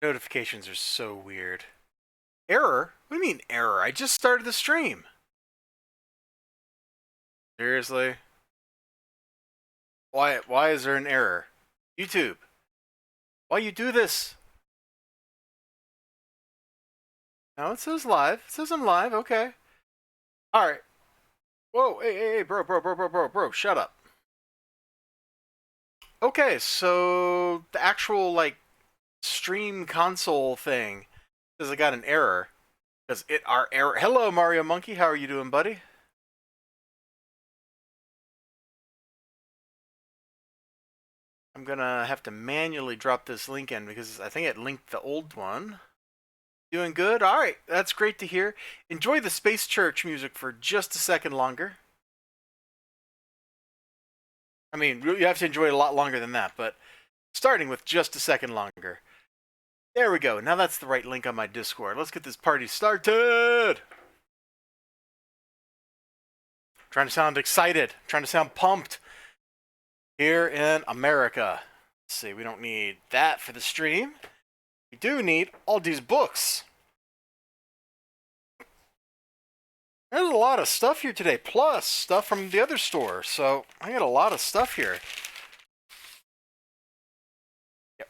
Notifications are so weird. Error? What do you mean error? I just started the stream. Seriously? Why is there an error? YouTube, why you do this? No, it says live. It says I'm live. Okay. All right. Whoa, hey, bro, shut up. Okay, so the actual like stream console thing says I got an error. Because our error. Hello, Mario Monkey. How are you doing, buddy? I'm gonna have to manually drop this link in because I think it linked the old one. Doing good? Alright, that's great to hear. Enjoy the Space Church music for just a second longer. I mean, you have to enjoy it a lot longer than that, but starting with just a second longer. There we go. Now that's the right link on my Discord. Let's get this party started! Trying to sound excited. Trying to sound pumped. Here in America. Let's see, we don't need that for the stream. We do need all these books. There's a lot of stuff here today, plus stuff from the other store. So I got a lot of stuff here. Yep.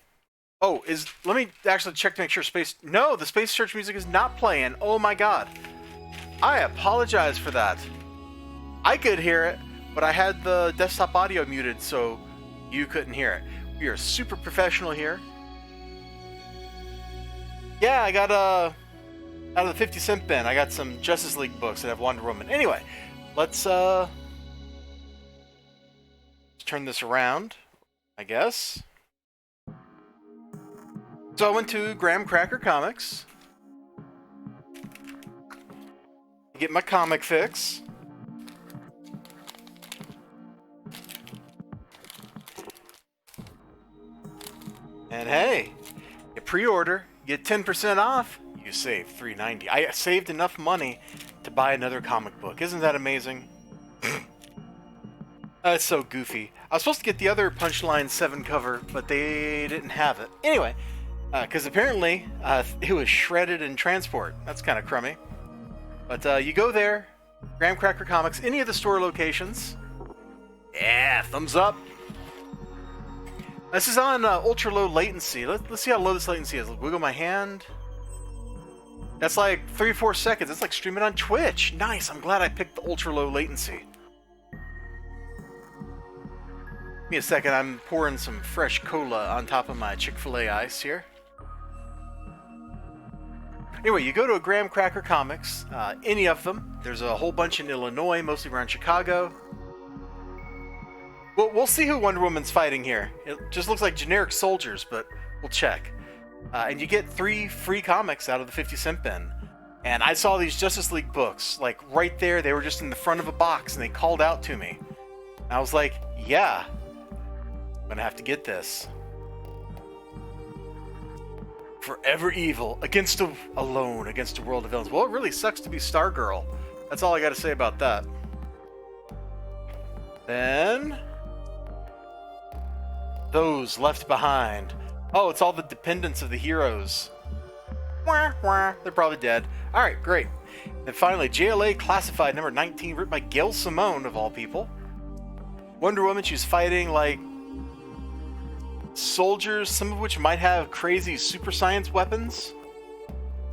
Oh, let me actually check to make sure No, the Space Church music is not playing. Oh my god. I apologize for that. I could hear it, but I had the desktop audio muted, so you couldn't hear it. We are super professional here. Yeah, I got out of the 50-cent bin, I got some Justice League books that have Wonder Woman. Anyway, let's turn this around, I guess. So I went to Graham Cracker Comics to get my comic fix. And hey, you pre-order, get 10% off, you save $3.90. I saved enough money to buy another comic book. Isn't that amazing? That's so goofy. I was supposed to get the other Punchline 7 cover, but they didn't have it. Anyway, because apparently it was shredded in transport. That's kind of crummy. But you go there, Graham Cracker Comics, any of the store locations. Yeah, thumbs up. This is on ultra low latency. Let's see how low this latency is. Wiggle my hand. That's like 3 or 4 seconds. It's like streaming on Twitch. Nice. I'm glad I picked the ultra low latency. Give me a second. I'm pouring some fresh cola on top of my Chick-fil-A ice here. Anyway, you go to a Graham Cracker Comics, any of them. There's a whole bunch in Illinois, mostly around Chicago. We'll see who Wonder Woman's fighting here. It just looks like generic soldiers, but we'll check. And you get 3 free comics out of the 50-cent bin. And I saw these Justice League books, like right there. They were just in the front of a box, and they called out to me. And I was like, yeah, I'm gonna have to get this. Forever evil, alone against a world of villains. Well, it really sucks to be Stargirl. That's all I gotta say about that. Then those left behind. Oh, it's all the dependents of the heroes. Wah, wah. They're probably dead. Alright, great. And finally, JLA Classified number 19, written by Gail Simone, of all people. Wonder Woman, she's fighting, like, soldiers, some of which might have crazy super science weapons.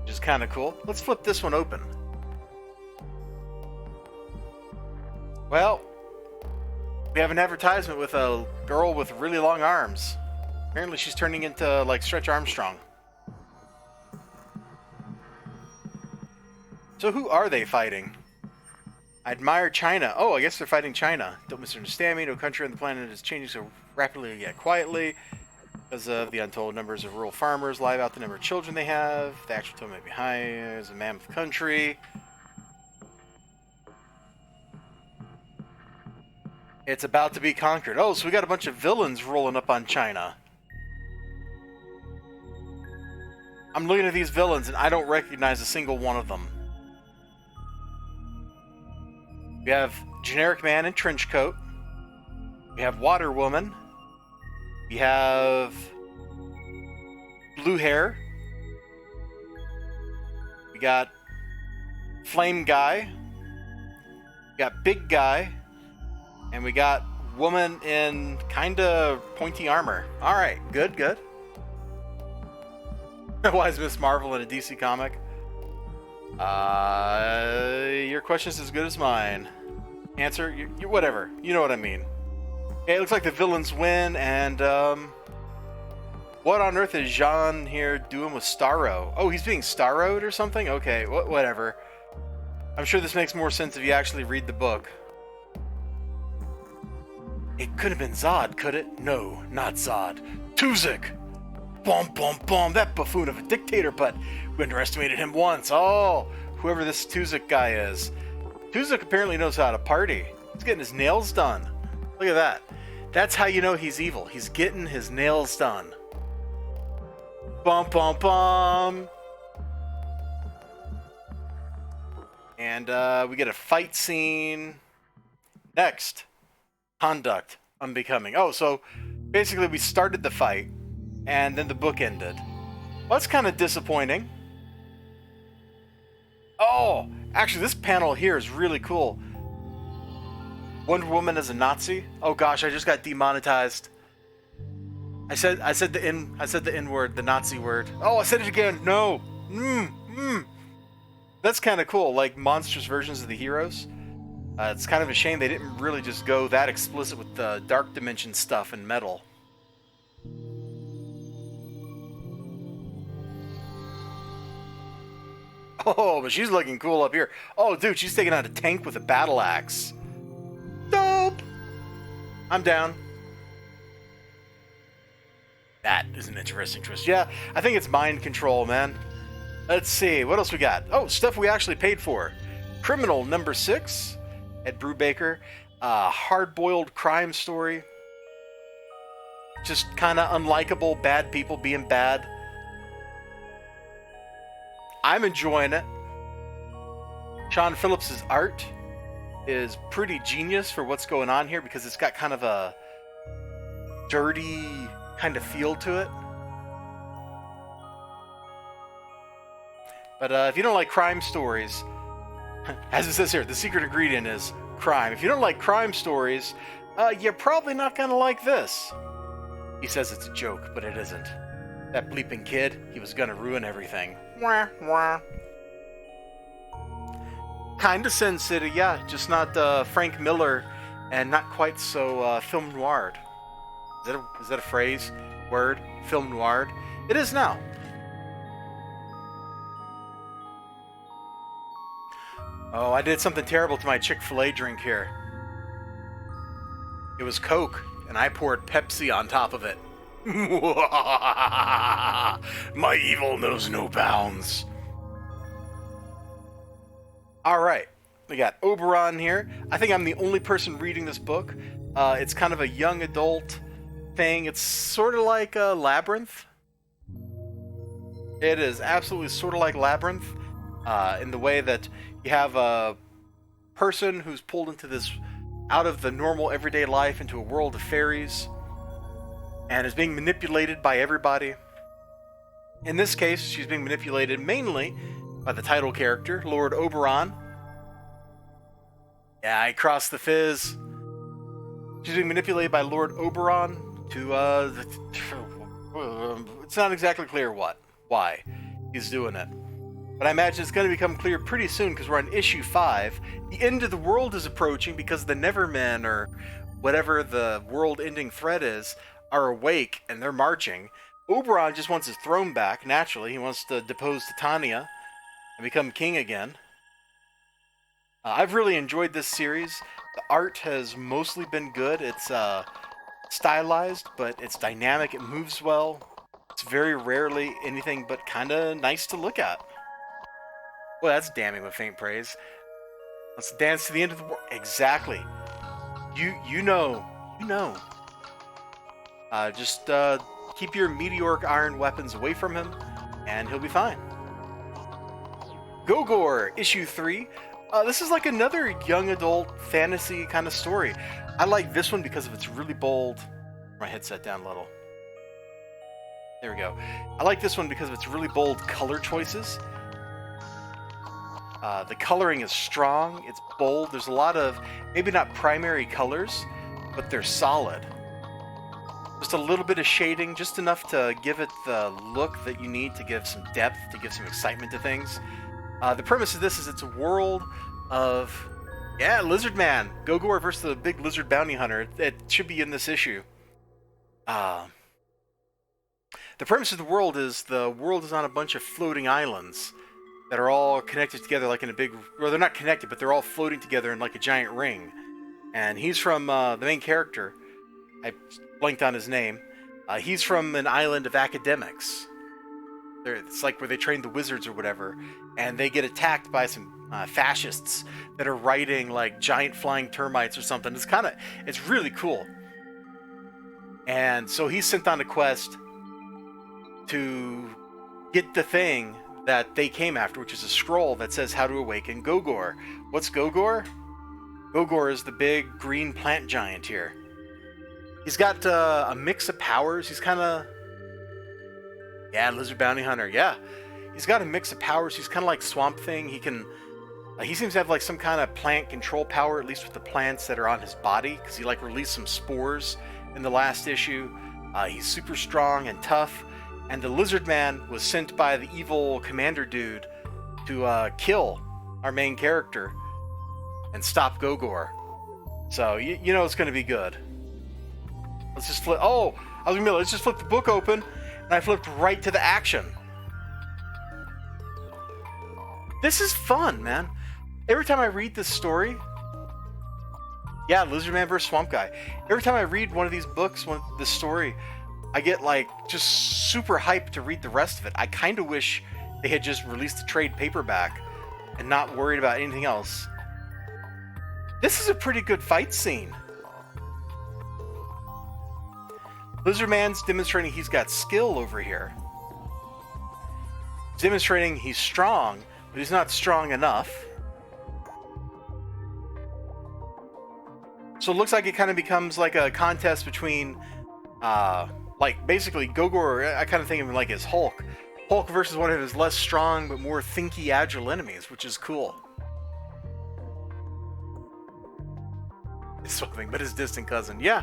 Which is kind of cool. Let's flip this one open. Well, we have an advertisement with a girl with really long arms. Apparently she's turning into, like, Stretch Armstrong. So who are they fighting? I admire China. Oh, I guess they're fighting China. Don't misunderstand me. No country on the planet is changing so rapidly yet quietly. Because of the untold numbers of rural farmers, live out the number of children they have. The actual total may be high as a mammoth country. It's about to be conquered. Oh, so we got a bunch of villains rolling up on China. I'm looking at these villains and I don't recognize a single one of them. We have Generic Man in Trench Coat. We have Water Woman. We have Blue Hair. got Flame Guy. We got Big Guy. And we got woman in kinda pointy armor. Alright, good, good. Why is Miss Marvel in a DC comic? Your question's as good as mine. Answer? You whatever. You know what I mean. Okay, it looks like the villains win, and, what on earth is Jean here doing with Starro? Oh, he's being Starroed or something? Okay, whatever. I'm sure this makes more sense if you actually read the book. It could have been Zod, could it? No, not Zod. Tuzik! Bum, bum, bum, that buffoon of a dictator, but we underestimated him once. Oh, whoever this Tuzik guy is. Tuzik apparently knows how to party. He's getting his nails done. Look at that. That's how you know he's evil. He's getting his nails done. Bum, bum, bum. And we get a fight scene. Next. Conduct. Unbecoming. Oh, so basically we started the fight, and then the book ended. Well, that's kind of disappointing. Oh, actually, this panel here is really cool. Wonder Woman as a Nazi. Oh gosh, I just got demonetized. I said the N word, the Nazi word. Oh, I said it again. No. That's kind of cool. Like monstrous versions of the heroes. It's kind of a shame they didn't really just go that explicit with the Dark Dimension stuff and metal. Oh, but she's looking cool up here. Oh, dude, she's taking out a tank with a battle axe. Dope! I'm down. That is an interesting twist. Yeah, I think it's mind control, man. Let's see, what else we got? Oh, stuff we actually paid for. Criminal number 6. Ed Brubaker, hard-boiled crime story. Just kind of unlikable, bad people being bad. I'm enjoying it. Sean Phillips's art is pretty genius for what's going on here because it's got kind of a dirty kind of feel to it. But if you don't like crime stories, as it says here, the secret ingredient is crime. If you don't like crime stories, you're probably not going to like this. He says it's a joke, but it isn't. That bleeping kid, he was going to ruin everything. Wah, wah. Kind of Sin City, yeah, just not Frank Miller and not quite so film noir. Is that a phrase? Word? Film noir? It is now. Oh, I did something terrible to my Chick-fil-A drink here. It was Coke, and I poured Pepsi on top of it. My evil knows no bounds. Alright, we got Oberon here. I think I'm the only person reading this book. It's kind of a young adult thing. It's sort of like Labyrinth. It is absolutely sort of like Labyrinth in the way that you have a person who's pulled into this out of the normal everyday life into a world of fairies and is being manipulated by everybody. In this case, she's being manipulated mainly by the title character, Lord Oberon. Yeah, I crossed the fizz. She's being manipulated by Lord Oberon to, it's not exactly clear why he's doing it. But I imagine it's going to become clear pretty soon because we're on issue 5. The end of the world is approaching because the Nevermen, or whatever the world-ending threat is, are awake and they're marching. Oberon just wants his throne back, naturally. He wants to depose Titania and become king again. I've really enjoyed this series. The art has mostly been good. It's stylized, but it's dynamic. It moves well. It's very rarely anything but kind of nice to look at. Well, that's damning with faint praise. Let's dance to the end of the world. Exactly. You know. Just keep your meteoric iron weapons away from him, and he'll be fine. Gogor, issue 3. This is like another young adult fantasy kind of story. I like this one because of its really bold... My headset down a little. There we go. I like this one because of its really bold color choices. The coloring is strong, it's bold, there's a lot of, maybe not primary colors, but they're solid. Just a little bit of shading, just enough to give it the look that you need to give some depth, to give some excitement to things. The premise of this is it's a world of, yeah, Lizard Man. Gogor versus the big lizard bounty hunter. It should be in this issue. The premise of the world is on a bunch of floating islands that are all connected together like in a big... Well, they're not connected, but they're all floating together in like a giant ring. And he's from the main character. I blanked on his name. He's from an island of academics. It's like where they train the wizards or whatever. And they get attacked by some fascists that are riding like giant flying termites or something. It's really cool. And so he's sent on a quest to get the thing that they came after, which is a scroll that says how to awaken Gogor. What's Gogor? Gogor is the big green plant giant here. He's got a mix of powers. He's kind of... Yeah, lizard bounty hunter, yeah. He's got a mix of powers. He's kind of like Swamp Thing. He seems to have like some kind of plant control power, at least with the plants that are on his body, because he like released some spores in the last issue. He's super strong and tough. And the Lizard Man was sent by the evil commander dude to kill our main character and stop Gogor. So, you know it's going to be good. Let's just flip... Oh! I was going to be like, let's just flip the book open. And I flipped right to the action. This is fun, man. Every time I read this story... Yeah, Lizard Man vs. Swamp Guy. Every time I read one of these books, this story... I get like just super hyped to read the rest of it. I kind of wish they had just released the trade paperback and not worried about anything else. This is a pretty good fight scene. Lizard Man's demonstrating he's got skill over here. He's demonstrating he's strong, but he's not strong enough. So it looks like it kind of becomes like a contest between like, basically, Gogor, I kind of think of him like as Hulk. Hulk versus one of his less strong, but more thinky, agile enemies, which is cool. It's something, but his distant cousin. Yeah.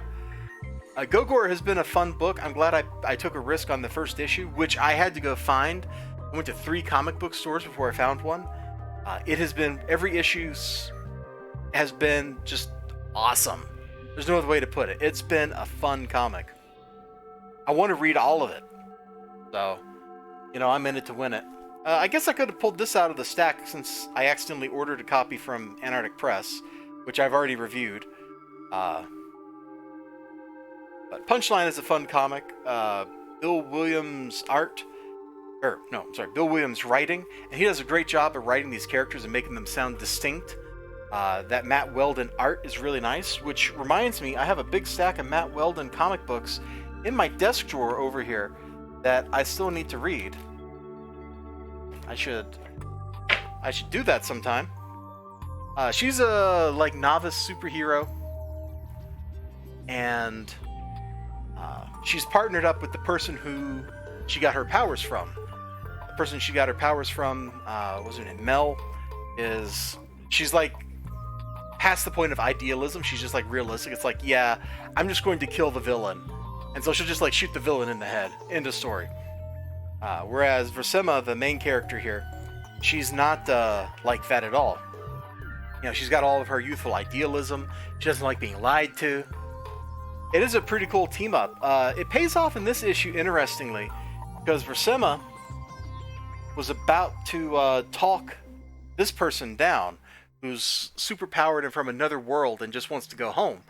Gogor has been a fun book. I'm glad I took a risk on the first issue, which I had to go find. I went to 3 comic book stores before I found one. It has been, every issue has been just awesome. There's no other way to put it. It's been a fun comic. I want to read all of it. So, you know, I'm in it to win it. I guess I could have pulled this out of the stack since I accidentally ordered a copy from Antarctic Press, which I've already reviewed. But Punchline is a fun comic. Bill Williams' Bill Williams' writing, and he does a great job of writing these characters and making them sound distinct. That Matt Weldon art is really nice, which reminds me, I have a big stack of Matt Weldon comic books in my desk drawer over here that I still need to read. I should do that sometime. She's a like novice superhero, and she's partnered up with the person who she got her powers from. The person she got her powers from, what's her name? Mel. She's like past the point of idealism. She's just like realistic. It's like, yeah, I'm just going to kill the villain. And so she'll just like shoot the villain in the head. End of story. Whereas Versima, the main character here, she's not like that at all. You know, she's got all of her youthful idealism. She doesn't like being lied to. It is a pretty cool team up. It pays off in this issue, interestingly, because Versima was about to talk this person down, who's super powered and from another world and just wants to go home,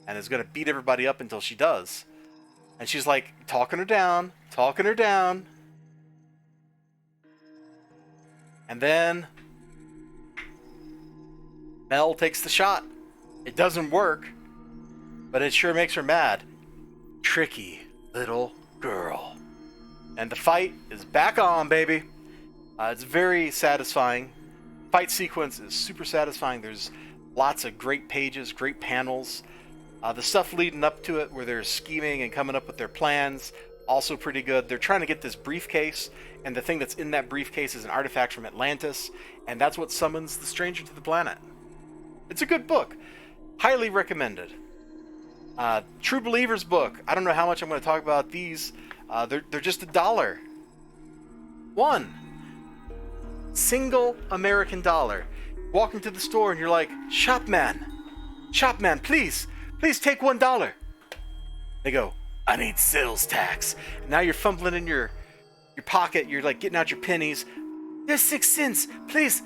and is going to beat everybody up until she does. And she's like talking her down. And then Mel takes the shot. It doesn't work, but it sure makes her mad. Tricky little girl. And the fight is back on, baby. It's very satisfying. Fight sequence is super satisfying. There's lots of great pages, great panels. The stuff leading up to it where they're scheming and coming up with their plans, also pretty good. They're trying to get this briefcase, and the thing that's in that briefcase is an artifact from Atlantis, and that's what summons the stranger to the planet. It's a good book. Highly recommended. True Believers book. I don't know how much I'm going to talk about these. They're just $1. One single American dollar. Walk into the store and you're like, shopman, please take $1. They go, I need sales tax. And now you're fumbling in your pocket. You're like getting out your pennies. There's 6 cents. Please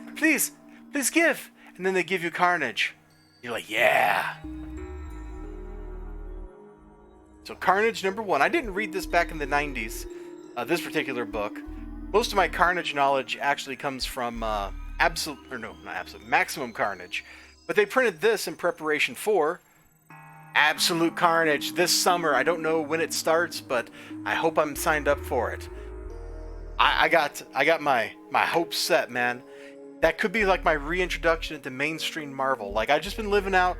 give. And then they give you Carnage. You're like, yeah. So Carnage #1. I didn't read this back in the 90s, this particular book. Most of my Carnage knowledge actually comes from Maximum Carnage. But they printed this in preparation for Absolute Carnage this summer. I don't know when it starts, but I hope I'm signed up for it. I got my hopes set, man. That could be like my reintroduction into mainstream Marvel. Like, I've just been living out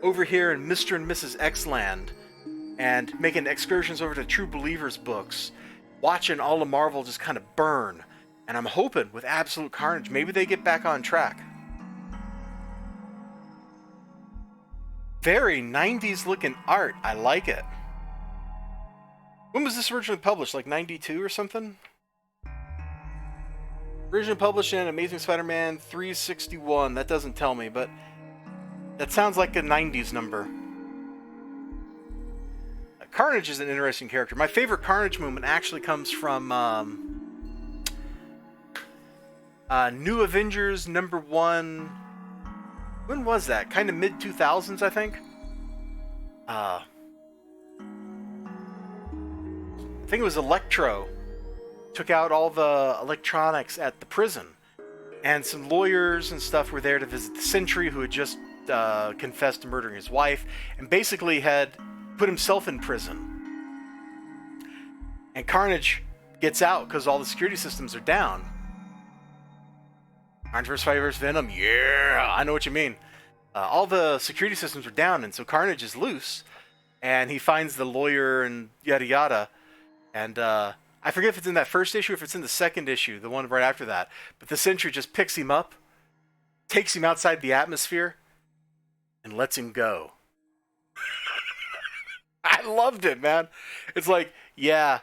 over here in Mr. and Mrs. X-Land and making excursions over to True Believers books, watching all of Marvel just kind of burn. And I'm hoping with Absolute Carnage, maybe they get back on track. Very 90s looking art. I like it. When was this originally published? Like 92 or something? Originally published in Amazing Spider-Man 361. That doesn't tell me, but that sounds like a 90s number. Carnage is an interesting character. My favorite Carnage moment actually comes from New Avengers #1. When was that? Kind of mid-2000s, I think. I think it was Electro. Took out all the electronics at the prison. And some lawyers and stuff were there to visit the Sentry, who had just confessed to murdering his wife, and basically had put himself in prison. And Carnage gets out because all the security systems are down. Carnage vs. Fight vs. Venom, yeah, I know what you mean. All the security systems are down, and so Carnage is loose, and he finds the lawyer and yada yada. And I forget if it's in that first issue or if it's in the second issue, the one right after that. But the Sentry just picks him up, takes him outside the atmosphere, and lets him go. I loved it, man. It's like, yeah,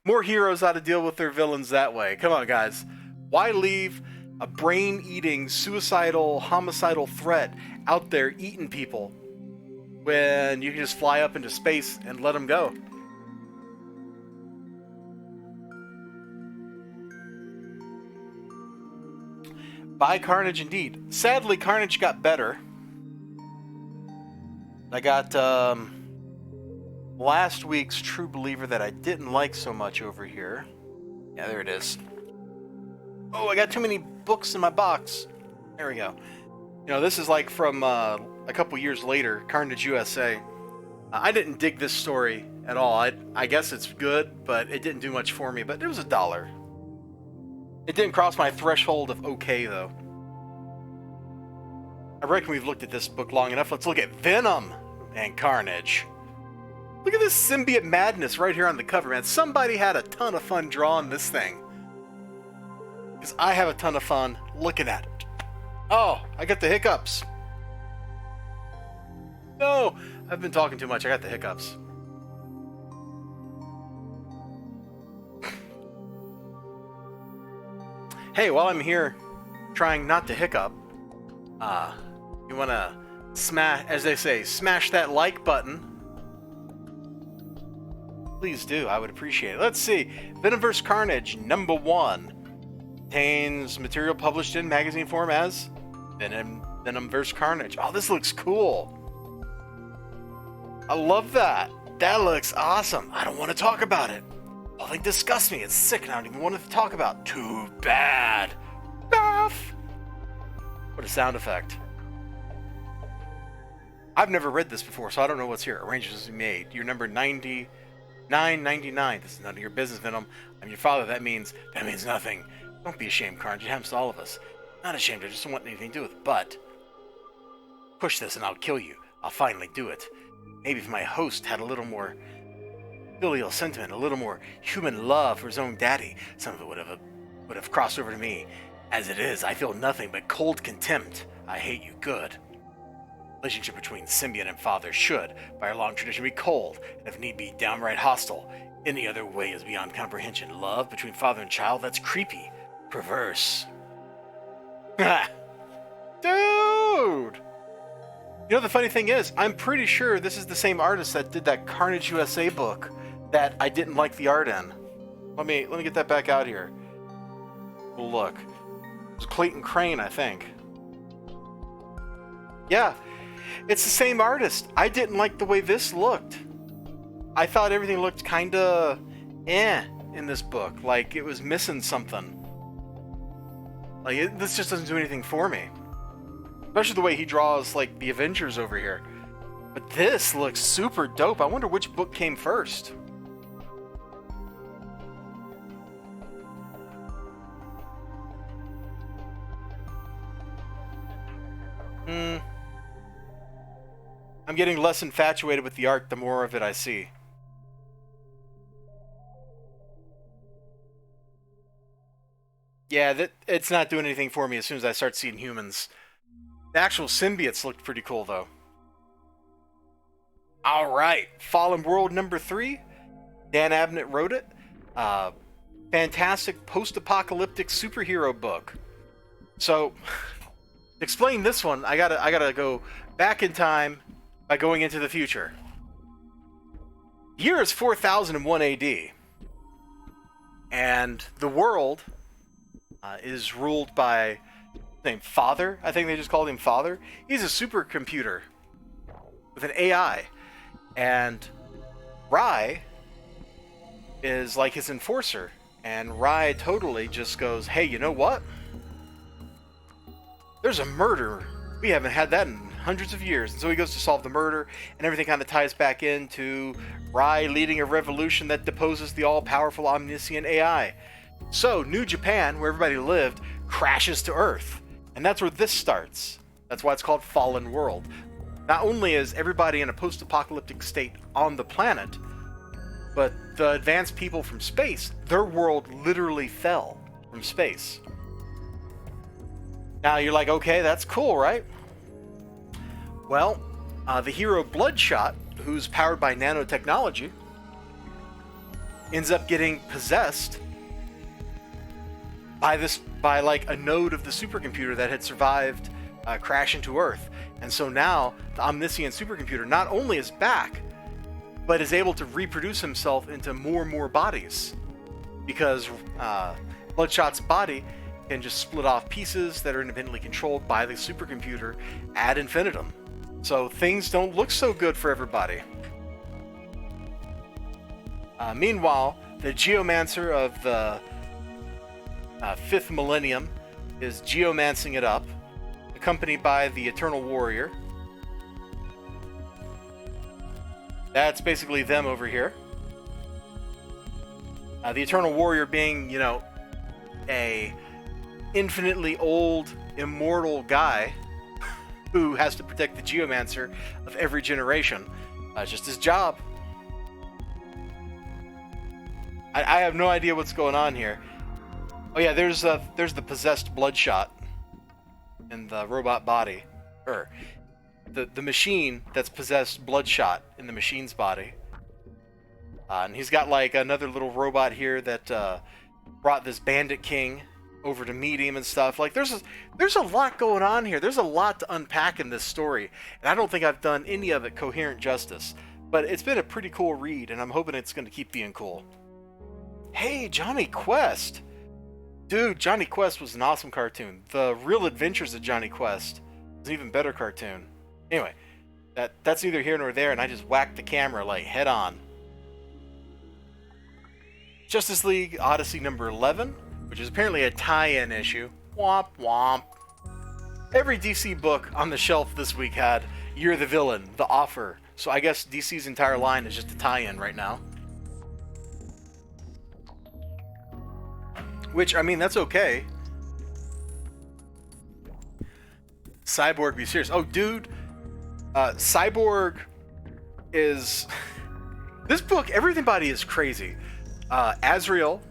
more heroes ought to deal with their villains that way. Come on, guys. Why leave a brain-eating, suicidal, homicidal threat out there eating people when you can just fly up into space and let them go? By Carnage indeed. Sadly, Carnage got better. I got last week's True Believer that I didn't like so much over here. Yeah, there it is. Oh, I got too many books in my box. There we go. You know, this is like from a couple years later, Carnage USA. I didn't dig this story at all. I guess it's good, but it didn't do much for me. But it was $1. It didn't cross my threshold of okay, though. I reckon we've looked at this book long enough. Let's look at Venom and Carnage. Look at this symbiote madness right here on the cover, man. Somebody had a ton of fun drawing this thing. Because I have a ton of fun looking at it. Oh, I got the hiccups. No, I've been talking too much. I got the hiccups. Hey, while I'm here trying not to hiccup, you want to smash, as they say, smash that like button. Please do. I would appreciate it. Let's see. Venom vs. Carnage #1 contains material published in magazine form as Venom vs. Carnage. Oh, this looks cool. I love that. That looks awesome. I don't want to talk about it. Oh, they disgust me. It's sick, and I don't even want to talk about. Too bad. Baff. What a sound effect. I've never read this before, so I don't know what's here. Arrangements to be made. You're number 99.99. This is none of your business, Venom. I'm your father. That means nothing. Don't be ashamed, Carnage. It happens to all of us. Not ashamed. I just don't want anything to do with it. But push this, and I'll kill you. I'll finally do it. Maybe if my host had a little more filial sentiment, a little more human love for his own daddy, some of it would have crossed over to me. As it is, I feel nothing but cold contempt. I hate you good. Relationship between symbiont and father should, by our long tradition, be cold, and if need be, downright hostile. Any other way is beyond comprehension. Love between father and child, that's creepy. Perverse. Dude! You know, the funny thing is, I'm pretty sure this is the same artist that did that Carnage USA book that I didn't like the art in. Let me get that back out here. Look. It was Clayton Crane, I think. Yeah, it's the same artist. I didn't like the way this looked. I thought everything looked kinda in this book. Like it was missing something. Like this just doesn't do anything for me. Especially the way he draws like the Avengers over here. But this looks super dope. I wonder which book came first. I'm getting less infatuated with the art the more of it I see. Yeah, it's not doing anything for me as soon as I start seeing humans. The actual symbiotes looked pretty cool, though. Alright, Fallen World number 3. Dan Abnett wrote it. Fantastic post-apocalyptic superhero book. So, to explain this one, I gotta go back in time by going into the future. Year is 4001 AD. And the world is ruled by named Father. I think they just called him Father. He's a supercomputer with an AI. And Rai is like his enforcer. And Rai totally just goes, hey, you know what? There's a murder. We haven't had that in hundreds of years. And so he goes to solve the murder, and everything kind of ties back into Rai leading a revolution that deposes the all-powerful omniscient AI. So, New Japan, where everybody lived, crashes to Earth. And that's where this starts. That's why it's called Fallen World. Not only is everybody in a post-apocalyptic state on the planet, but the advanced people from space, their world literally fell from space. Now you're like, okay, that's cool, right? Well, the hero Bloodshot, who's powered by nanotechnology, ends up getting possessed by like a node of the supercomputer that had survived crash into Earth. And so now the omniscient supercomputer not only is back, but is able to reproduce himself into more and more bodies, because Bloodshot's body can just split off pieces that are independently controlled by the supercomputer ad infinitum. So things don't look so good for everybody. Meanwhile, the Geomancer of the 5th millennium is geomancing it up, accompanied by the Eternal Warrior. That's basically them over here. The Eternal Warrior being, you know, a infinitely old, immortal guy who has to protect the Geomancer of every generation. It's just his job. I have no idea what's going on here. Oh yeah, there's the possessed Bloodshot in the robot body, or the machine that's possessed Bloodshot in the machine's body. And he's got like another little robot here that brought this Bandit King over to meet him and stuff. Like there's a lot going on here. There's a lot to unpack in this story, and I don't think I've done any of it coherent justice. But it's been a pretty cool read, and I'm hoping it's going to keep being cool. Hey, Johnny Quest! Dude, Johnny Quest was an awesome cartoon. The Real Adventures of Johnny Quest was an even better cartoon. Anyway, that's neither here nor there, and I just whacked the camera like head on. Justice League Odyssey number 11, which is apparently a tie-in issue. Womp womp. Every DC book on the shelf this week had You're the Villain, The Offer. So I guess DC's entire line is just a tie-in right now. Which, I mean, that's okay. Cyborg, be serious. Oh, dude. Cyborg is... This book, everybody is crazy. Azrael,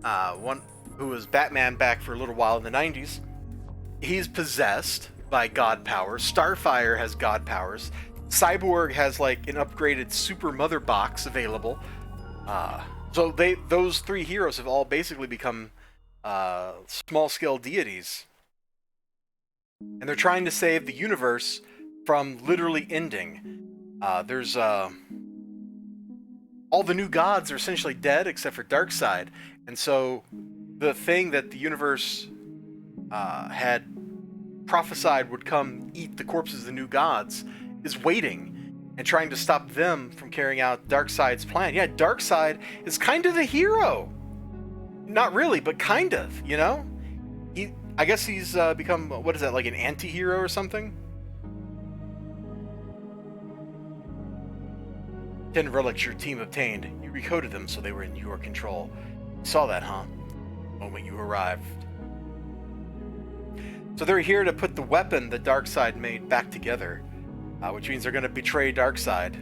one who was Batman back for a little while in the 90s, he's possessed by god powers. Starfire has god powers. Cyborg has like an upgraded super mother box available. So those three heroes have all basically become small-scale deities. And they're trying to save the universe from literally ending. There's all the new gods are essentially dead except for Darkseid. And so the thing that the universe had prophesied would come eat the corpses of the new gods is waiting and trying to stop them from carrying out Darkseid's plan. Yeah, Darkseid is kind of the hero. Not really, but kind of, you know? I guess he's become, what is that, like an anti-hero or something? 10 relics your team obtained. You recoded them so they were in your control. You saw that, huh? The moment you arrived. So they're here to put the weapon that Darkseid made back together, which means they're going to betray Darkseid.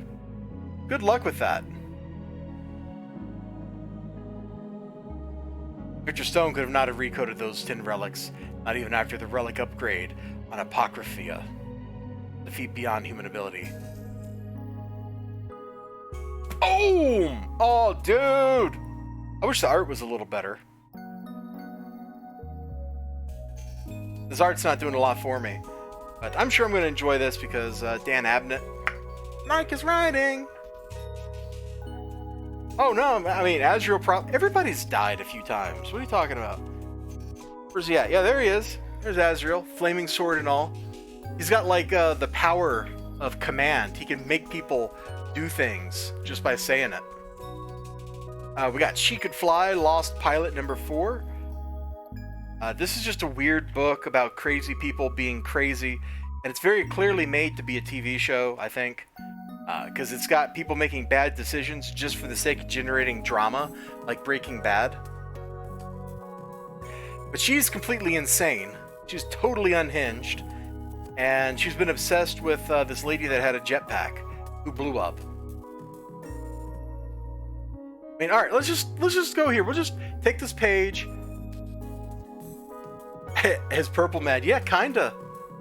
Good luck with that. Victor Stone could not have recoded those 10 relics, not even after the relic upgrade on Apocryphia. The feat beyond human ability. Boom! Oh, dude! I wish the art was a little better. This art's not doing a lot for me. But I'm sure I'm going to enjoy this because Dan Abnett. Mike is writing! Oh no, I mean, Azrael everybody's died a few times. What are you talking about? Where's he at? Yeah, there he is. There's Azrael. Flaming sword and all. He's got like the power of command. He can make people do things just by saying it. We got She Could Fly, Lost Pilot number 4. This is just a weird book about crazy people being crazy. And it's very clearly made to be a TV show, I think. Because it's got people making bad decisions just for the sake of generating drama, like Breaking Bad. But she's completely insane. She's totally unhinged. And she's been obsessed with this lady that had a jetpack who blew up. I mean, alright, let's just go here. We'll just take this page. His purple mad. Yeah, kinda.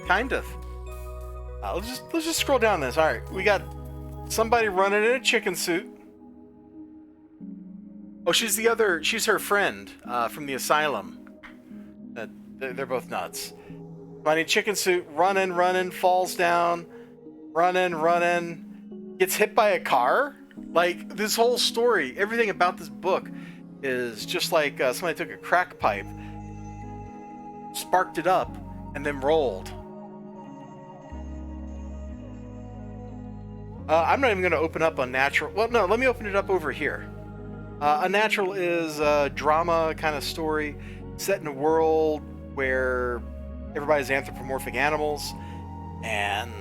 Kind of. Let's just scroll down this. Alright, we got somebody running in a chicken suit. Oh, she's her friend from the asylum. They're both nuts. Funny chicken suit, running, falls down, running, gets hit by a car. Like, this whole story, everything about this book is just like somebody took a crack pipe, sparked it up, and then rolled. I'm not even going to open up Unnatural. Well, no, let me open it up over here. Unnatural is a drama kind of story set in a world where everybody's anthropomorphic animals, and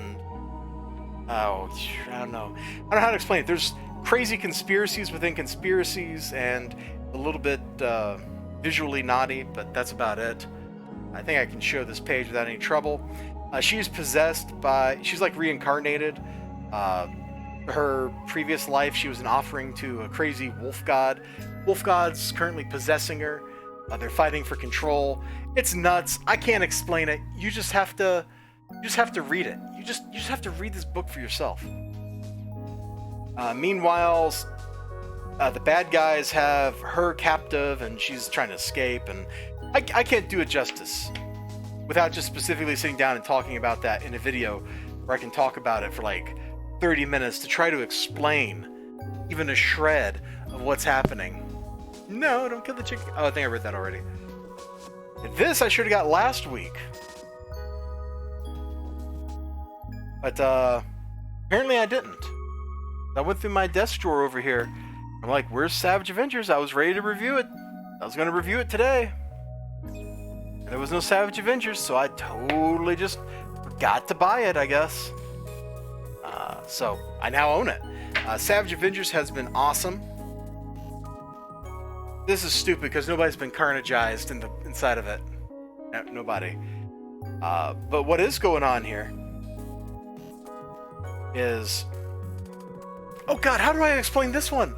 I don't know how to explain it. There's crazy conspiracies within conspiracies, and a little bit visually naughty, but that's about it. I think I can show this page without any trouble. She's possessed by, she's like reincarnated. Her previous life, she was an offering to a crazy wolf god. Wolf god's currently possessing her. They're fighting for control. It's nuts. I can't explain it. You just have to read it. You just have to read this book for yourself. Meanwhile, the bad guys have her captive, and she's trying to escape. And I can't do it justice without just specifically sitting down and talking about that in a video where I can talk about it for like 30 minutes to try to explain even a shred of what's happening. No, don't kill the chicken. Oh, I think I read that already. And this I should have got last week. But apparently I didn't. I went through my desk drawer over here. I'm like, where's Savage Avengers? I was ready to review it. I was going to review it today. And there was no Savage Avengers, so I totally just forgot to buy it, I guess. So I now own it. Savage Avengers has been awesome. This is stupid because nobody's been carnageized inside of it. No, nobody. But what is going on here is Oh God, how do I explain this one?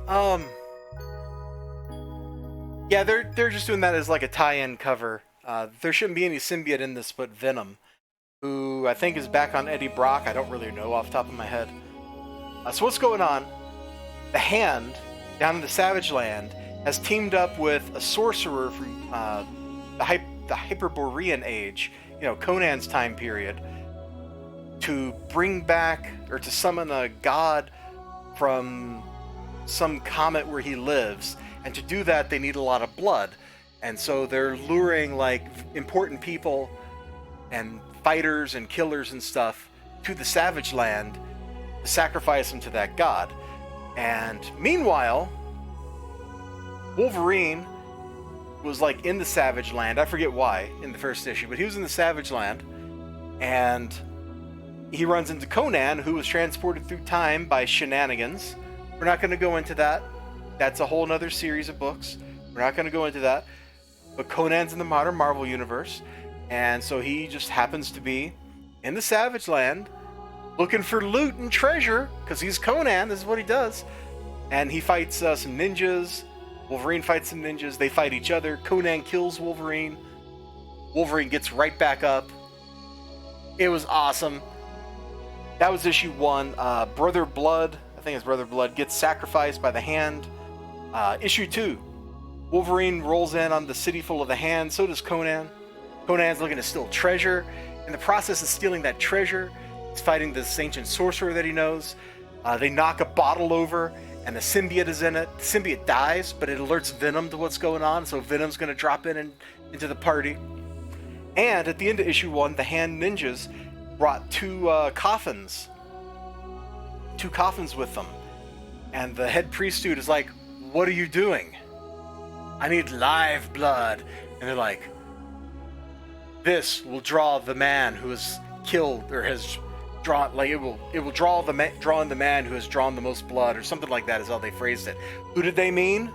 Yeah, they're just doing that as like a tie-in cover. There shouldn't be any symbiote in this, but Venom, who I think is back on Eddie Brock. I don't really know off the top of my head. So what's going on? The Hand, down in the Savage Land, has teamed up with a sorcerer from the Hyperborean age, you know, Conan's time period, to bring back, or to summon a god from some comet where he lives. And to do that, they need a lot of blood. And so they're luring, like, important people and fighters and killers and stuff to the Savage Land to sacrifice them to that god. And meanwhile, Wolverine was, like, in the Savage Land. I forget why in the first issue, but he was in the Savage Land. And he runs into Conan, who was transported through time by shenanigans. We're not going to go into that. That's a whole nother series of books. We're not going to go into that. But Conan's in the modern Marvel universe. And so he just happens to be in the Savage Land looking for loot and treasure, because he's Conan. This is what he does. And he fights some ninjas. Wolverine fights some ninjas. They fight each other. Conan kills Wolverine. Wolverine gets right back up. It was awesome. That was issue 1. Brother Blood, I think it's Brother Blood, gets sacrificed by the Hand. Issue 2. Wolverine rolls in on the city full of the Hand. So does Conan. Conan's looking to steal treasure. In the process of stealing that treasure, he's fighting this ancient sorcerer that he knows. They knock a bottle over, and the symbiote is in it. The symbiote dies, but it alerts Venom to what's going on, so Venom's going to drop into the party. And at the end of issue 1, the Hand ninjas brought two coffins with them. And the head priest dude is like, "What are you doing?" "I need live blood." And they're like, "This will draw the man who has killed, or has drawn, like, it will draw the man who has drawn the most blood," or something like that is how they phrased it. Who did they mean?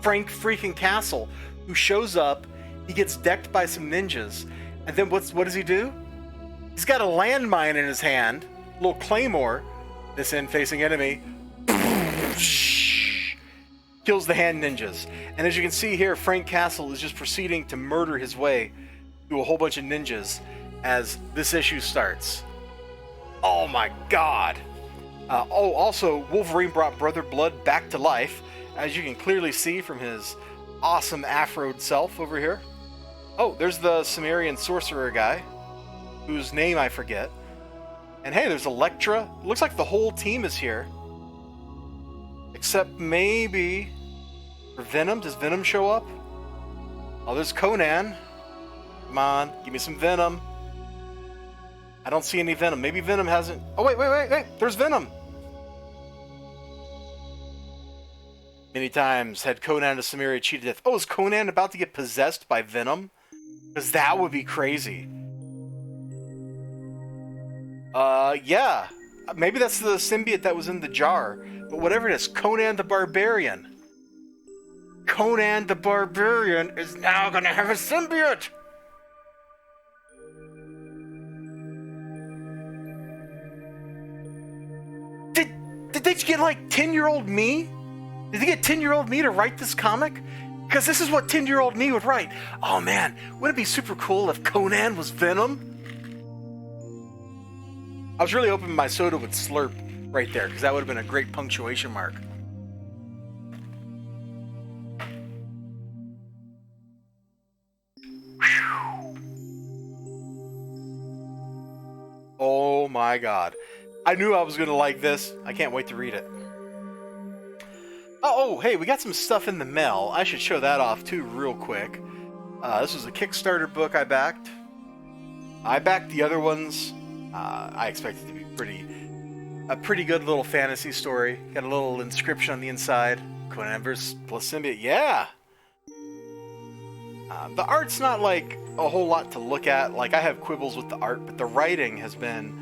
Frank freaking Castle, who shows up. He gets decked by some ninjas, and then what does he do? He's got a landmine in his hand, a little claymore. This end-facing enemy kills the Hand ninjas. And as you can see here, Frank Castle is just proceeding to murder his way through a whole bunch of ninjas as this issue starts. Oh my god. Also, Wolverine brought Brother Blood back to life, as you can clearly see from his awesome afroed self over here. Oh, there's the Sumerian sorcerer guy, whose name I forget. And hey, there's Elektra. It looks like the whole team is here. Except maybe for Venom. Does Venom show up? Oh, there's Conan. Come on, give me some Venom. I don't see any Venom. Maybe Venom hasn't... Oh, wait. There's Venom. Many times had Conan to Samaria cheated death. Oh, is Conan about to get possessed by Venom? Because that would be crazy. Yeah. Maybe that's the symbiote that was in the jar. But whatever it is, Conan the Barbarian. Conan the Barbarian is now gonna have a symbiote! Did they get, like, 10-year-old me? Did they get 10-year-old me to write this comic? Because this is what 10-year-old me would write. Oh man, wouldn't it be super cool if Conan was Venom? I was really hoping my soda would slurp right there, because that would have been a great punctuation mark. Whew. Oh my god. I knew I was going to like this. I can't wait to read it. Oh, hey, we got some stuff in the mail. I should show that off too real quick. This was a Kickstarter book I backed. I backed the other ones. I expect it to be a pretty good little fantasy story. Got a little inscription on the inside. Conan vs. Symbiote. Yeah! The art's not like a whole lot to look at. Like, I have quibbles with the art, but the writing has been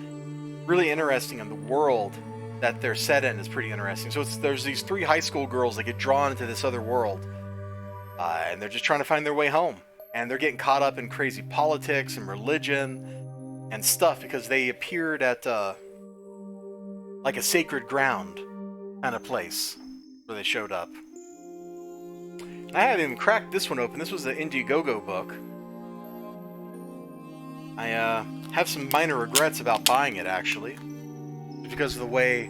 really interesting, and the world that they're set in is pretty interesting. So there's these 3 high school girls that get drawn into this other world, and they're just trying to find their way home. And they're getting caught up in crazy politics and religion and stuff because they appeared at like a sacred ground kind of place where they showed up. I haven't even cracked this one open. This was the Indiegogo book. I have some minor regrets about buying it, actually, because of the way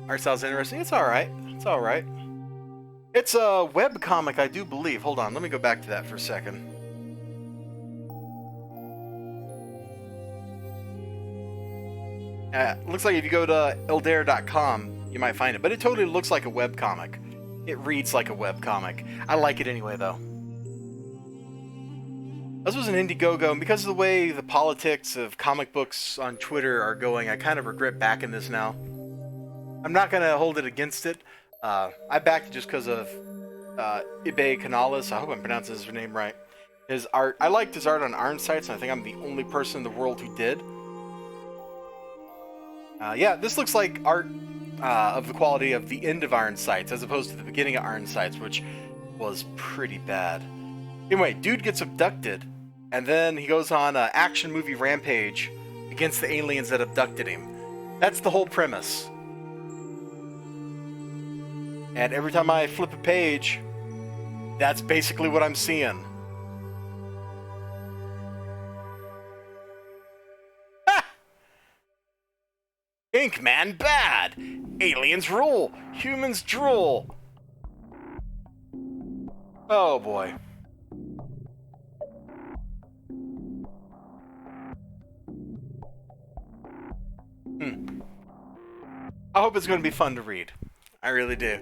art style's interesting. It's alright. It's alright. It's a web comic, I do believe. Hold on, let me go back to that for a second. Looks like if you go to eldare.com, you might find it. But it totally looks like a web comic. It reads like a web comic. I like it anyway, though. This was an Indiegogo, and because of the way the politics of comic books on Twitter are going, I kind of regret backing this now. I'm not going to hold it against it. I backed it just because of Ibe Canales. I hope I'm pronouncing his name right. His art. I liked his art on Iron Sights, and I think I'm the only person in the world who did. Yeah, this looks like art of the quality of the end of Iron Sights, as opposed to the beginning of Iron Sights, which was pretty bad. Anyway, dude gets abducted, and then he goes on an action movie rampage against the aliens that abducted him. That's the whole premise. And every time I flip a page, that's basically what I'm seeing. Ha! Inkman bad! Aliens rule! Humans drool! Oh boy. I hope it's going to be fun to read. I really do.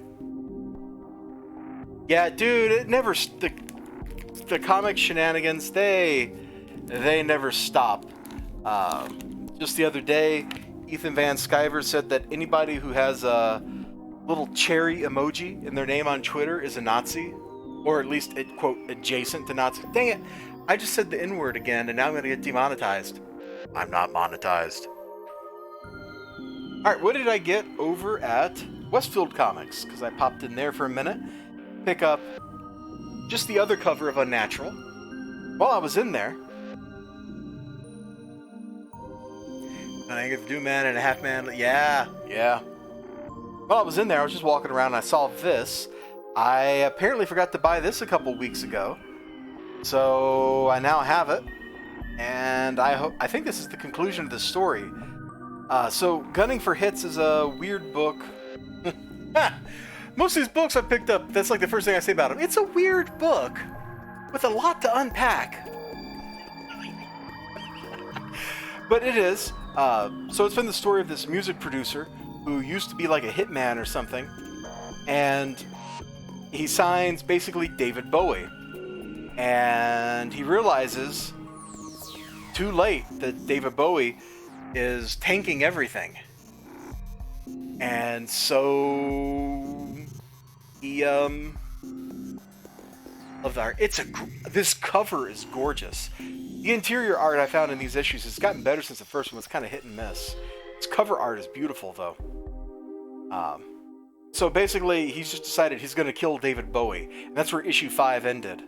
Yeah, dude, it never... The comic shenanigans, they never stop. Just the other day, Ethan Van Sciver said that anybody who has a little cherry emoji in their name on Twitter is a Nazi. Or at least, quote, adjacent to Nazi. Dang it, I just said the N-word again, and now I'm going to get demonetized. I'm not monetized. Alright, what did I get over at Westfield Comics? Because I popped in there for a minute. Pick up just the other cover of Unnatural. While I was in there, I think it's Doom Man and a Half Man. Yeah. While I was in there, I was just walking around and I saw this. I apparently forgot to buy this a couple weeks ago. So I now have it. And I think this is the conclusion of the story. So Gunning for Hits is a weird book. Most of these books I picked up, that's like the first thing I say about them. It's a weird book with a lot to unpack. But it is. So it's been the story of this music producer who used to be like a hitman or something. And he signs basically David Bowie. And he realizes too late that David Bowie is tanking everything. And so he love the art. This cover is gorgeous. The interior art I found in these issues has gotten better since the first one. It's kind of hit and miss. This cover art is beautiful though. So basically he's just decided he's going to kill David Bowie, and that's where issue 5 ended.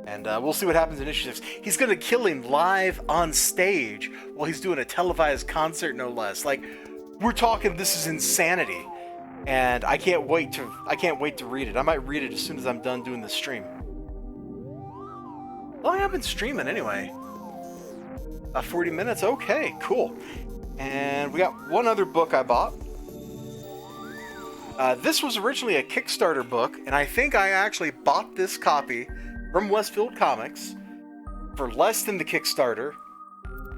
And we'll see what happens in issue 6. He's going to kill him live on stage while he's doing a televised concert, no less. Like, we're talking, this is insanity. And I can't wait to read it. I might read it as soon as I'm done doing the stream. Well, I've been streaming anyway. 40 minutes? Okay, cool. And we got one other book I bought. This was originally a Kickstarter book, and I think I actually bought this copy from Westfield Comics for less than the Kickstarter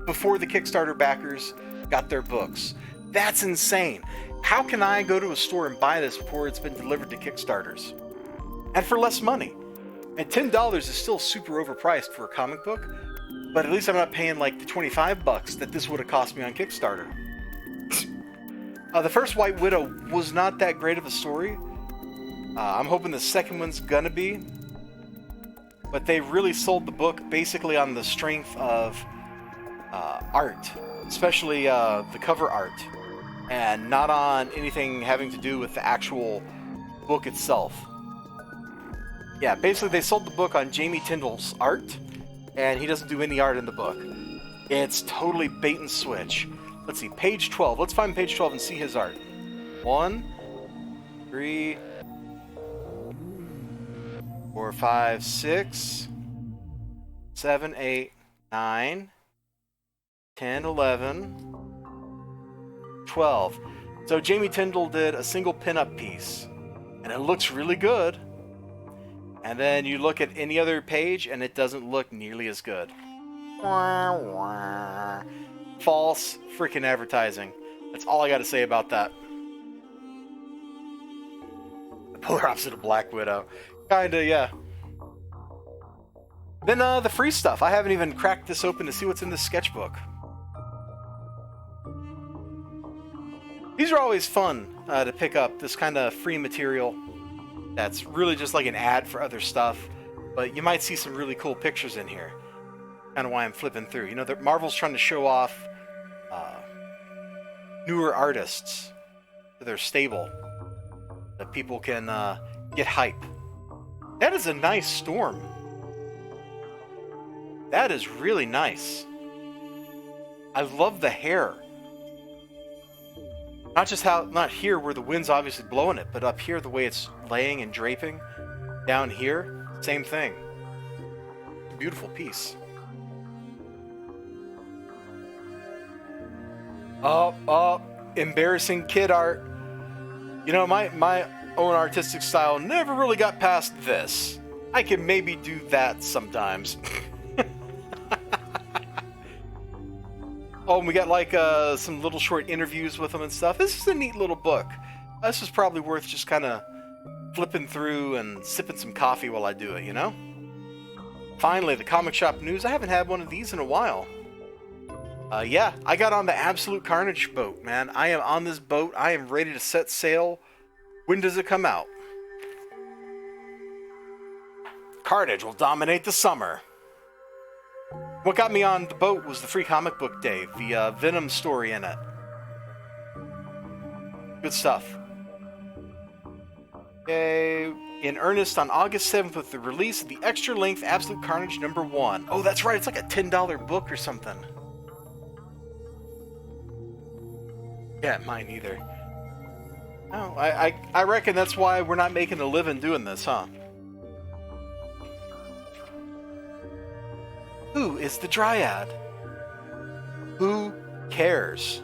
before the Kickstarter backers got their books. That's insane. How can I go to a store and buy this before it's been delivered to Kickstarters? And for less money. And $10 is still super overpriced for a comic book, but at least I'm not paying like the $25 that this would have cost me on Kickstarter. The first White Widow was not that great of a story. I'm hoping the second one's gonna be. But they really sold the book basically on the strength of art, especially the cover art, and not on anything having to do with the actual book itself. Yeah, basically they sold the book on Jamie Tyndall's art, and he doesn't do any art in the book. It's totally bait and switch. let's see, page 12. Let's find page 12 and see his art. 1, 3, 4, 5, 6, 7, 8, 9, 10, 11, 12. So Jamie Tyndall did a single pinup piece, and it looks really good. And then you look at any other page, and it doesn't look nearly as good. False freaking advertising. That's all I got to say about that. The polar opposite of Black Widow. Kinda, yeah. Then the free stuff. I haven't even cracked this open to see what's in this sketchbook. These are always fun to pick up, this kind of free material that's really just like an ad for other stuff, but you might see some really cool pictures in here. Kind of why I'm flipping through. You know, Marvel's trying to show off newer artists to their stable that people can get hype. That is a nice storm. That is really nice. I love the hair. Not here where the wind's obviously blowing it, but up here the way it's laying and draping. Down here, same thing. Beautiful piece. Oh, embarrassing kid art. You know, my own artistic style never really got past this. I can maybe do that sometimes. Oh, and we got like some little short interviews with them and stuff. This is a neat little book. This is probably worth just kind of flipping through and sipping some coffee while I do it, you know? Finally, the comic shop news. I haven't had one of these in a while. Yeah, I got on the Absolute Carnage boat, man. I am on this boat. I am ready to set sail. When does it come out? Carnage will dominate the summer. What got me on the boat was the free comic book day, the Venom story in it. Good stuff. Okay, in earnest on August 7th with the release of the extra-length Absolute Carnage #1. Oh, that's right, it's like a $10 book or something. Yeah, mine either. Oh, I reckon that's why we're not making a living doing this, huh? Who is the Dryad? Who cares?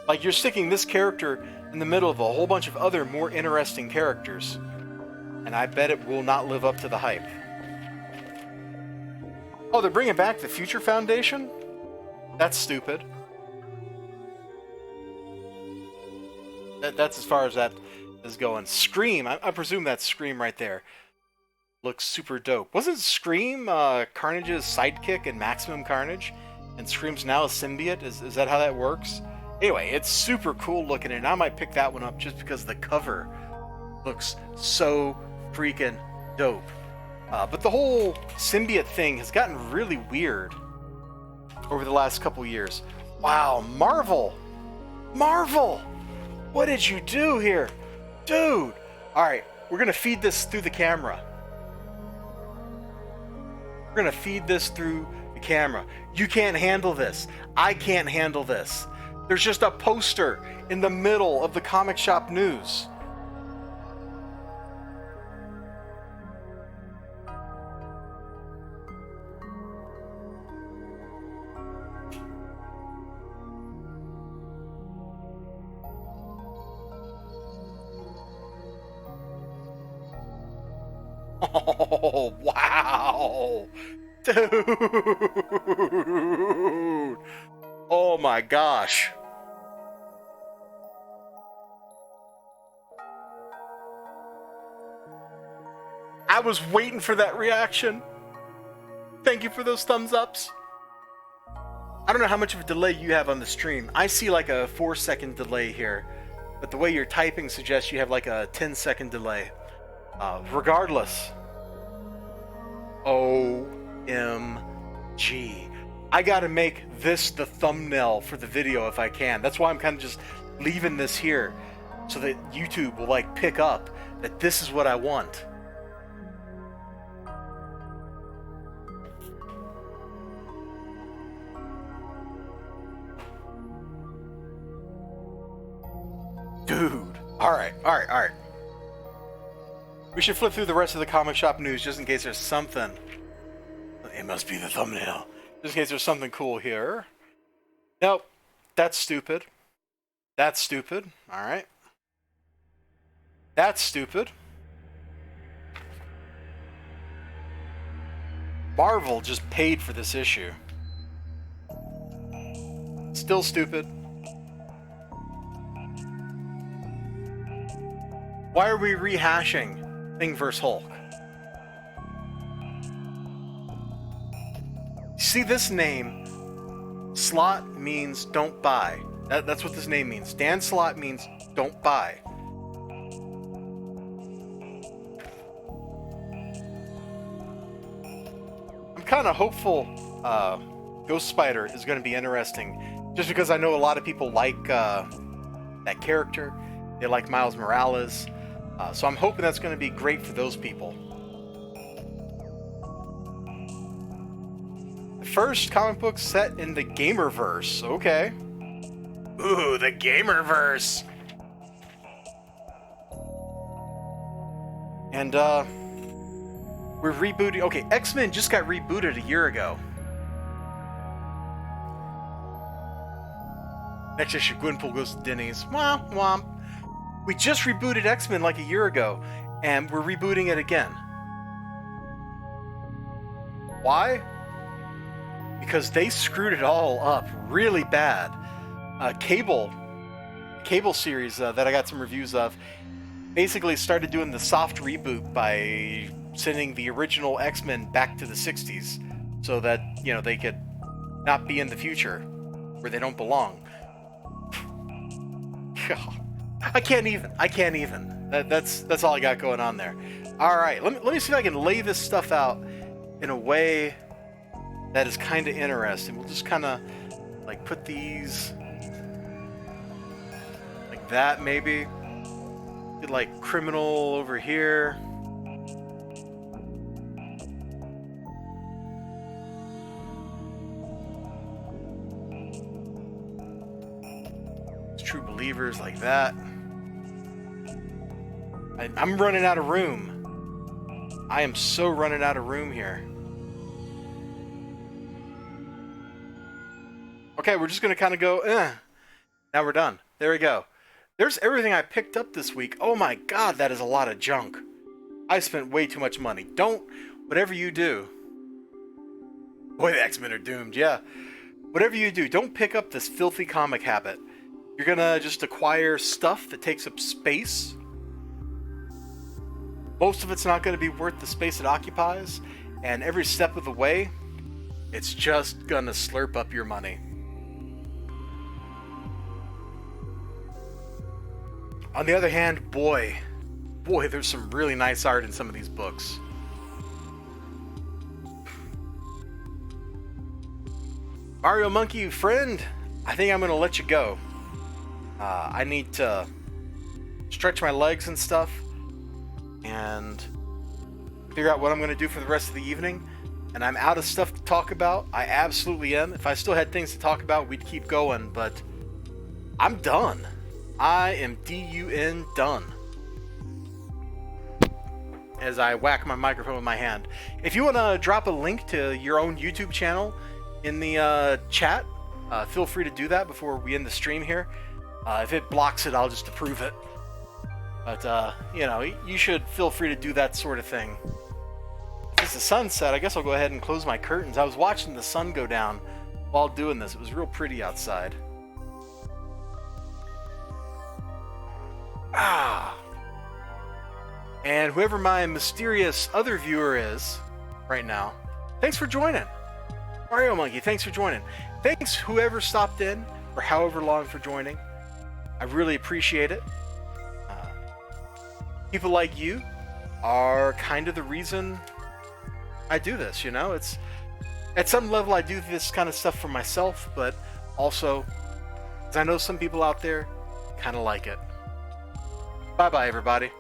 Like, you're sticking this character in the middle of a whole bunch of other more interesting characters. And I bet it will not live up to the hype. Oh, they're bringing back the Future Foundation? That's stupid. That's as far as that is going. Scream, I presume that's Scream right there. Looks super dope. Wasn't Scream Carnage's sidekick in Maximum Carnage? And Scream's now a symbiote? Is that how that works? Anyway, it's super cool looking, and I might pick that one up just because the cover looks so freaking dope. But the whole symbiote thing has gotten really weird over the last couple years. Wow, Marvel! Marvel! What did you do here? Dude! Alright, we're gonna feed this through the camera. We're gonna feed this through the camera. You can't handle this. I can't handle this. There's just a poster in the middle of the comic shop news. Oh, wow. Dude. Oh my gosh. I was waiting for that reaction. Thank you for those thumbs ups. I don't know how much of a delay you have on the stream. I see like a 4-second delay here, but the way you're typing suggests you have like a 10-second delay. Regardless. OMG. I gotta make this the thumbnail for the video if I can. That's why I'm kind of just leaving this here, so that YouTube will like pick up that this is what I want. Alright. We should flip through the rest of the comic shop news just in case there's something. It must be the thumbnail. Just in case there's something cool here. Nope. That's stupid. That's stupid. Alright. That's stupid. Marvel just paid for this issue. Still stupid. Why are we rehashing Thing vs. Hulk? See this name? Slott means don't buy. That's what this name means. Dan Slott means don't buy. I'm kind of hopeful Ghost Spider is going to be interesting, just because I know a lot of people like that character. They like Miles Morales. So I'm hoping that's going to be great for those people. The first comic book set in the Gamerverse. Okay. Ooh, the Gamerverse. And we're rebooting. Okay, X-Men just got rebooted a year ago. Next issue, Gwenpool goes to Denny's. Womp womp. We just rebooted X-Men like a year ago, and we're rebooting it again. Why? Because they screwed it all up really bad. Cable series that I got some reviews of basically started doing the soft reboot by sending the original X-Men back to the 60s so that, you know, they could not be in the future where they don't belong. I can't even. That's all I got going on there. All right, let me see if I can lay this stuff out in a way that is kind of interesting. We'll just kind of like put these like that, maybe. Get like criminal over here. True Believers like that. I'm running out of room. I am so running out of room here. Okay, we're just gonna kind of go, Now we're done. There we go. There's everything I picked up this week. Oh my god, that is a lot of junk. I spent way too much money. Whatever you do. Boy, the X-Men are doomed, yeah. Whatever you do, don't pick up this filthy comic habit. You're gonna just acquire stuff that takes up space. Most of it's not gonna be worth the space it occupies, and every step of the way, it's just gonna slurp up your money. On the other hand, boy, there's some really nice art in some of these books. Mario Monkey, friend, I think I'm gonna let you go. I need to stretch my legs and stuff and figure out what I'm going to do for the rest of the evening. And I'm out of stuff to talk about. I absolutely am. If I still had things to talk about, we'd keep going, but I'm done. I am D-U-N done. As I whack my microphone with my hand. If you want to drop a link to your own YouTube channel in the chat, feel free to do that before we end the stream here. If it blocks it, I'll just approve it. But, you know, you should feel free to do that sort of thing. Since the sun's set, I guess I'll go ahead and close my curtains. I was watching the sun go down while doing this. It was real pretty outside. And whoever my mysterious other viewer is right now, thanks for joining. Mario Monkey, thanks for joining. Thanks whoever stopped in for however long for joining. I really appreciate it. People like you are kind of the reason I do this, you know? It's at some level I do this kind of stuff for myself, but also, because I know some people out there kind of like it. Bye-bye, everybody.